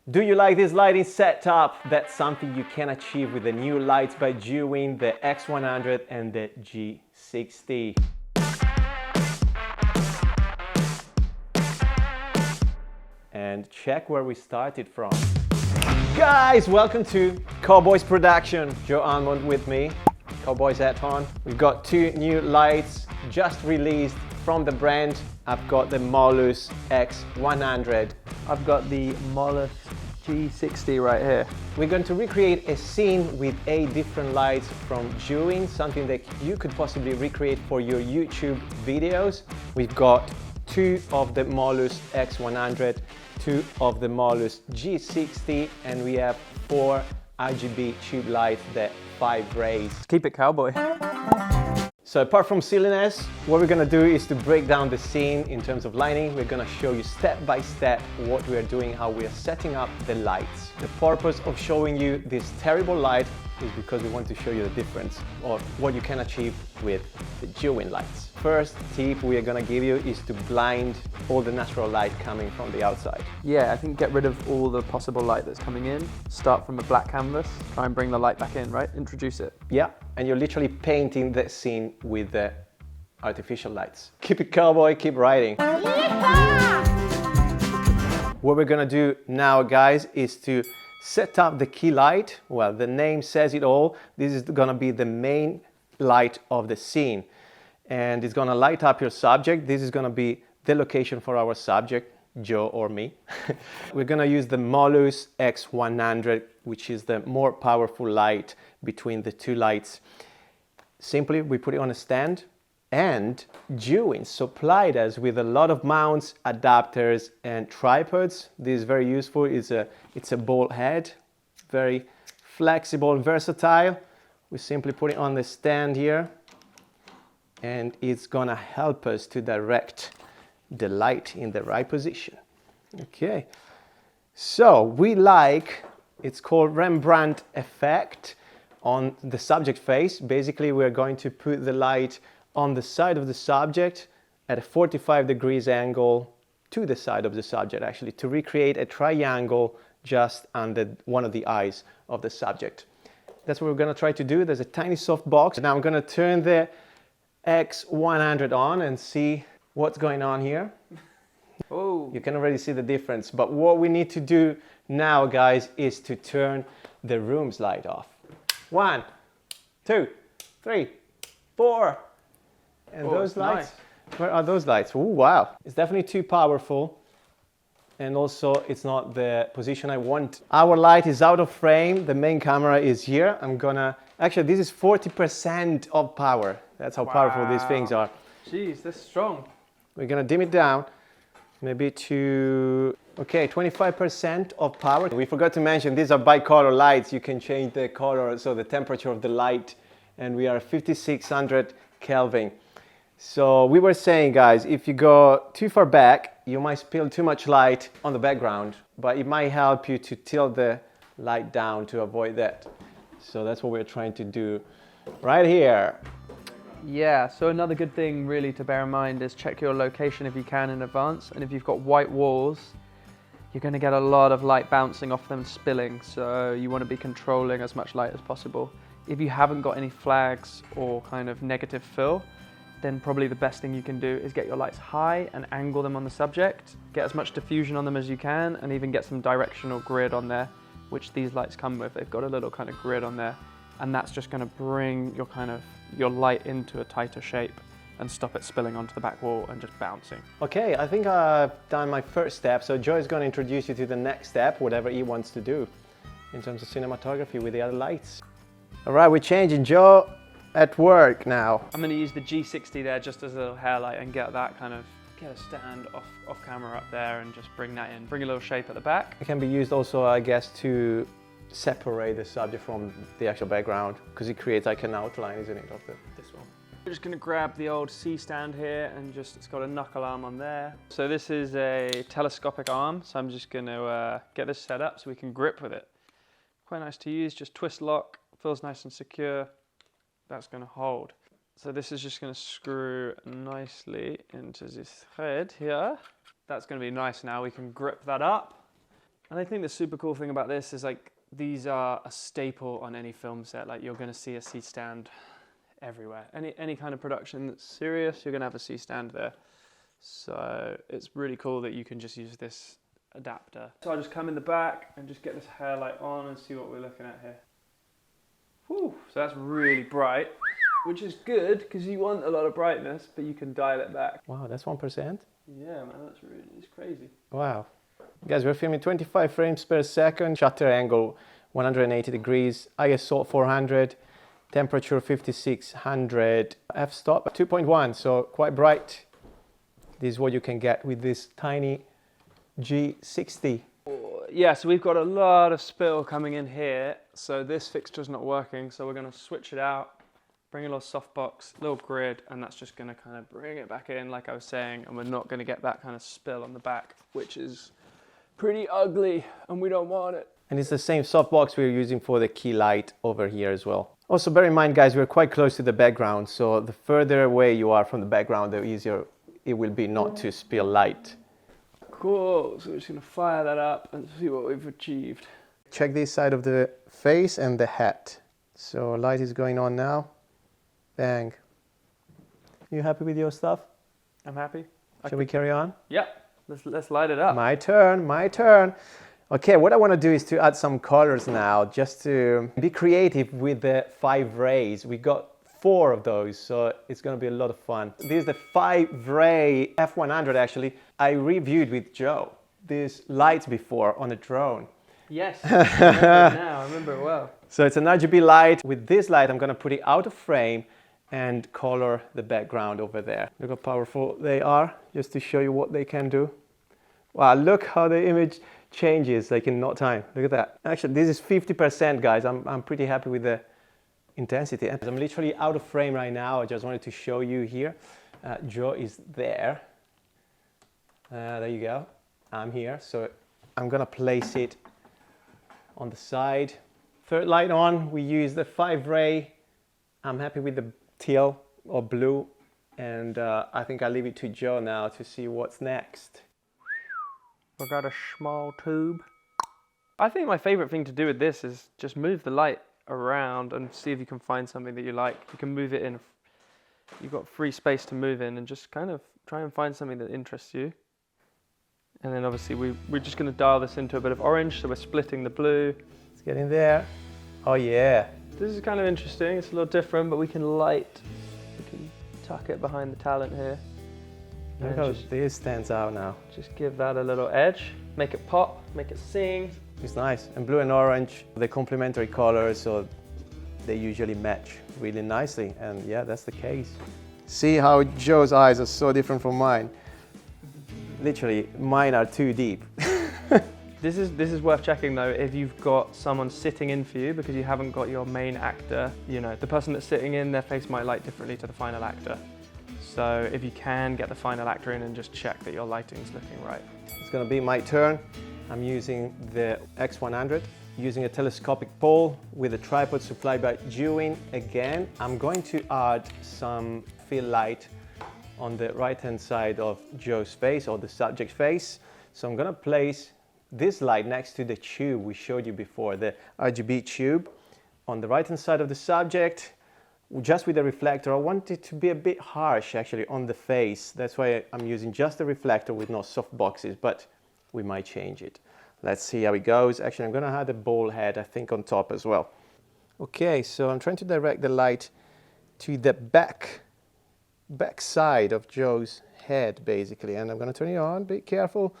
Do you like this lighting setup? That's something you can achieve with the new lights by Zhiyun, the X100 and the G60. And check where we started from. Guys, welcome to Cowboys Production. Joe Almond with me, Cowboys hat on. We've got two new lights just released from the brand. I've got the MOLUS X100. I've got the MOLUS G60 right here. We're going to recreate a scene with 8 different lights from Zhiyun, something that you could possibly recreate for your YouTube videos. We've got 2 of the MOLUS X100, 2 of the MOLUS G60, and we have 4 RGB tube lights, the Fiveray. Keep it cowboy. So apart from silliness, what we're gonna do is to break down the scene in terms of lighting. We're gonna show you step by step what we are doing, how we are setting up the lights. The purpose of showing you this terrible light is because we want to show you the difference of what you can achieve with the Zhiyun lights. First tip we are gonna give you is to blind all the natural light coming from the outside. Yeah, I think get rid of all the possible light that's coming in. Start from a black canvas, try and bring the light back in, right? Introduce it. Yeah, and you're literally painting the scene with the artificial lights. Keep it cowboy, keep riding. Yeah! What we're gonna do now, guys, is to set up the key light. Well, the name says it all. This is gonna be the main light of the scene. And it's gonna light up your subject. This is gonna be the location for our subject, Joe or me. We're gonna use the MOLUS X100, which is the more powerful light between the 2 lights. Simply, we put it on a stand, and Zhiyun supplied us with a lot of mounts, adapters, and tripods. This is very useful. It's a ball head, very flexible and versatile. We simply put it on the stand here, and it's gonna help us to direct the light in the right position. Okay, so we like, it's called Rembrandt effect on the subject face. Basically, we're going to put the light on the side of the subject at a 45 degrees angle to the side of the subject, actually, to recreate a triangle just under one of the eyes of the subject. That's what we're gonna try to do. There's a tiny soft box. Now I'm gonna turn the X100 on and see what's going on here. Oh. You can already see the difference, but what we need to do now, guys, is to turn the room's light off. 1, 2, 3, 4. And those lights, nice. Where are those lights? Oh, wow. It's definitely too powerful. And also, it's not the position I want. Our light is out of frame. The main camera is here. Actually, this is 40% of power. That's how powerful these things are. Jeez, that's strong. We're gonna dim it down, maybe to, okay, 25% of power. We forgot to mention, these are bicolor lights. You can change the color, so the temperature of the light, and we are 5600 Kelvin. So we were saying, guys, if you go too far back, you might spill too much light on the background, but it might help you to tilt the light down to avoid that. So that's what we're trying to do right here. Yeah, so another good thing really to bear in mind is check your location if you can in advance. And if you've got white walls, you're going to get a lot of light bouncing off them, spilling. So you want to be controlling as much light as possible. If you haven't got any flags or kind of negative fill, then probably the best thing you can do is get your lights high and angle them on the subject. Get as much diffusion on them as you can, and even get some directional grid on there, which these lights come with. They've got a little kind of grid on there, and that's just going to bring your light into a tighter shape and stop it spilling onto the back wall and just bouncing. Okay, I think I've done my first step, so Joe is going to introduce you to the next step, whatever he wants to do in terms of cinematography with the other lights. All right, we're changing. Joe at work now. I'm going to use the G60 there just as a little hair light and get a stand off camera up there and just bring that in. Bring a little shape at the back. It can be used also, I guess, to separate the subject from the actual background, because it creates like an outline, isn't it, of this one. We're just going to grab the old C stand here and it's got a knuckle arm on there. So this is a telescopic arm, so I'm just going to get this set up so we can grip with it. Quite nice to use, just twist lock, feels nice and secure. That's going to hold. So this is just going to screw nicely into this thread here. That's going to be nice now. We can grip that up And I think the super cool thing about this is like, these are a staple on any film set. Like you're going to see a C-stand everywhere. Any kind of production that's serious, you're going to have a C-stand there. So it's really cool that you can just use this adapter. So I'll just come in the back and just get this hair light on and see what we're looking at here. Whew, so that's really bright, which is good because you want a lot of brightness, but you can dial it back. Wow, that's 1%? Yeah, man, it's crazy. Wow. Guys, we're filming 25 frames per second, shutter angle 180 degrees, ISO 400, temperature 5600, f-stop 2.1, so quite bright. This is what you can get with this tiny G60. Yeah, so we've got a lot of spill coming in here, so this fixture's not working, so we're going to switch it out, bring a little softbox, little grid, and that's just going to kind of bring it back in, like I was saying, and we're not going to get that kind of spill on the back, which is pretty ugly, and we don't want it. And it's the same softbox we're using for the key light over here as well. Also, bear in mind, guys, we're quite close to the background, so the further away you are from the background, the easier it will be not to spill light. Cool, so we're just going to fire that up and see what we've achieved. Check this side of the face and the hat. So light is going on now. Bang. You happy with your stuff? I'm happy. Shall we carry on? Yep, let's light it up. My turn, my turn. Okay, what I want to do is to add some colors now, just to be creative with the Fiveray. We got 4 of those, so it's going to be a lot of fun. This is the Fiveray F100 actually. I reviewed with Joe these lights before on a drone. Yes, I remember it now, I remember it well. So it's an RGB light. With this light, I'm going to put it out of frame and color the background over there. Look how powerful they are, just to show you what they can do. Wow, look how the image changes like in no time. Look at that. Actually, this is 50%, guys. I'm pretty happy with the intensity. I'm literally out of frame right now. I just wanted to show you here. Joe is there. There you go. I'm here. So I'm gonna place it on the side. Third light on, we use the Fiveray. I'm happy with the teal or blue. And I think I'll leave it to Joe now to see what's next. We've got a small tube. I think my favorite thing to do with this is just move the light around and see if you can find something that you like. You can move it in. You've got free space to move in and just kind of try and find something that interests you. And then obviously we're just going to dial this into a bit of orange, so we're splitting the blue. Let's get in there. Oh yeah. This is kind of interesting. It's a little different, but we can tuck it behind the talent here. Look how this stands out now. Just give that a little edge, make it pop, make it sing. It's nice. And blue and orange, they're complementary colors, so they usually match really nicely. And yeah, that's the case. See how Joe's eyes are so different from mine. Literally, mine are too deep. This is worth checking though, if you've got someone sitting in for you, because you haven't got your main actor, you know, the person that's sitting in, their face might light differently to the final actor. So if you can get the final actor in and just check that your lighting's looking right. It's gonna be my turn. I'm using the X100, using a telescopic pole with a tripod supplied by Zhiyun. Again, I'm going to add some fill light on the right-hand side of Joe's face, or the subject face. So I'm gonna place this light next to the tube we showed you before, the RGB tube, on the right-hand side of the subject, just with the reflector. I want it to be a bit harsh actually on the face. That's why I'm using just the reflector with no soft boxes, but we might change it. Let's see how it goes. Actually, I'm gonna add a ball head, I think, on top as well. Okay, so I'm trying to direct the light to the back side of Joe's head, basically, and I'm gonna turn it on. Be careful.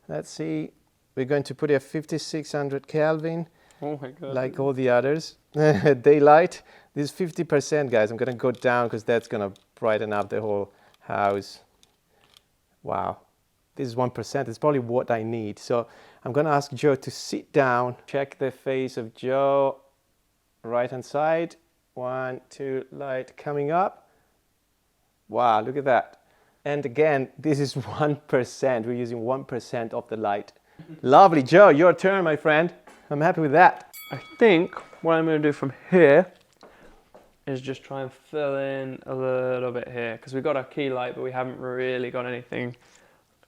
Let's see. We're going to put it at 5600 Kelvin. Oh my God. Like all the others. Daylight. This is 50%, guys. I'm gonna go down because that's gonna brighten up the whole house. Wow. This is 1%. It's probably what I need. So I'm gonna ask Joe to sit down. Check the face of Joe. Right hand side. 1, 2, light coming up. Wow, look at that. And again, this is 1%. We're using 1% of the light. Lovely. Joe, your turn, my friend. I'm happy with that. I think what I'm going to do from here is just try and fill in a little bit here, because we've got our key light, but we haven't really got anything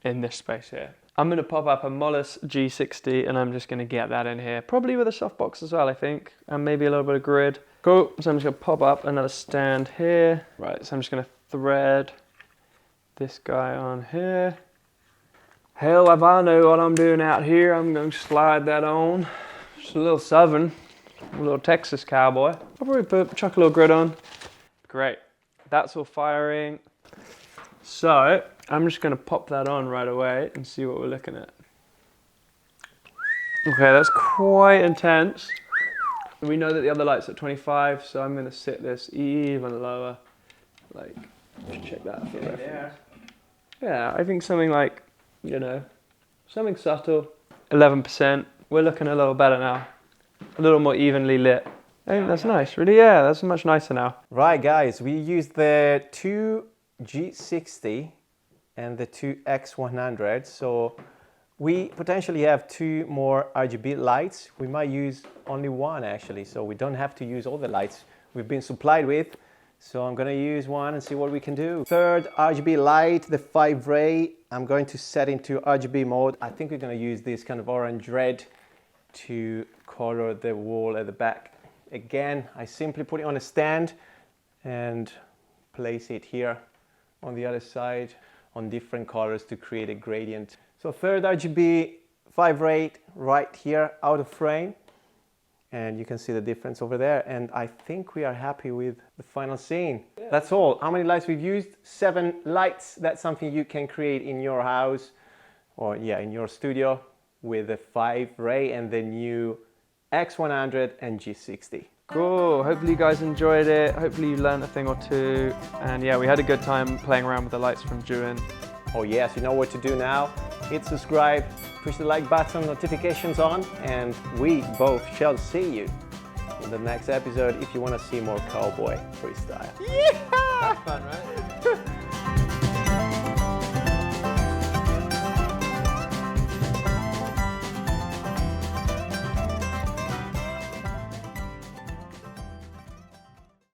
in this space here. I'm gonna pop up a MOLUS G60 and I'm just gonna get that in here. Probably with a softbox as well, I think. And maybe a little bit of grid. Cool, so I'm just gonna pop up another stand here. Right, so I'm just gonna thread this guy on here. Hell if I know what I'm doing out here. I'm gonna slide that on. Just a little southern, a little Texas cowboy. I'll probably chuck a little grid on. Great, that's all firing. So, I'm just gonna pop that on right away and see what we're looking at. Okay, that's quite intense. We know that the other light's at 25, so I'm gonna sit this even lower. Like, just check that for reference. Yeah, I think something like, you know, something subtle. 11%, we're looking a little better now. A little more evenly lit. I think that's nice, really, yeah, that's much nicer now. Right guys, we used the 2 G60 and the 2 X100, so we potentially have 2 more RGB lights. We might use only one actually, so we don't have to use all the lights we've been supplied with. So I'm gonna use one and see what we can do. Third RGB light, the Fiveray. I'm going to set into RGB mode. I think we're gonna use this kind of orange red to color the wall at the back. Again, I simply put it on a stand and place it here on the other side on different colors to create a gradient. So third RGB Fiveray right here out of frame. And you can see the difference over there. And I think we are happy with the final scene. Yeah. That's all. How many lights we've used? 7 lights. That's something you can create in your house or yeah, in your studio with the Fiveray and the new X100 and G60. Cool, hopefully you guys enjoyed it. Hopefully you learned a thing or two. And yeah, we had a good time playing around with the lights from Zhiyun. Oh yes, you know what to do now. Hit subscribe, push the like button, notifications on, and we both shall see you in the next episode if you want to see more cowboy freestyle. Yeah! That's fun, right?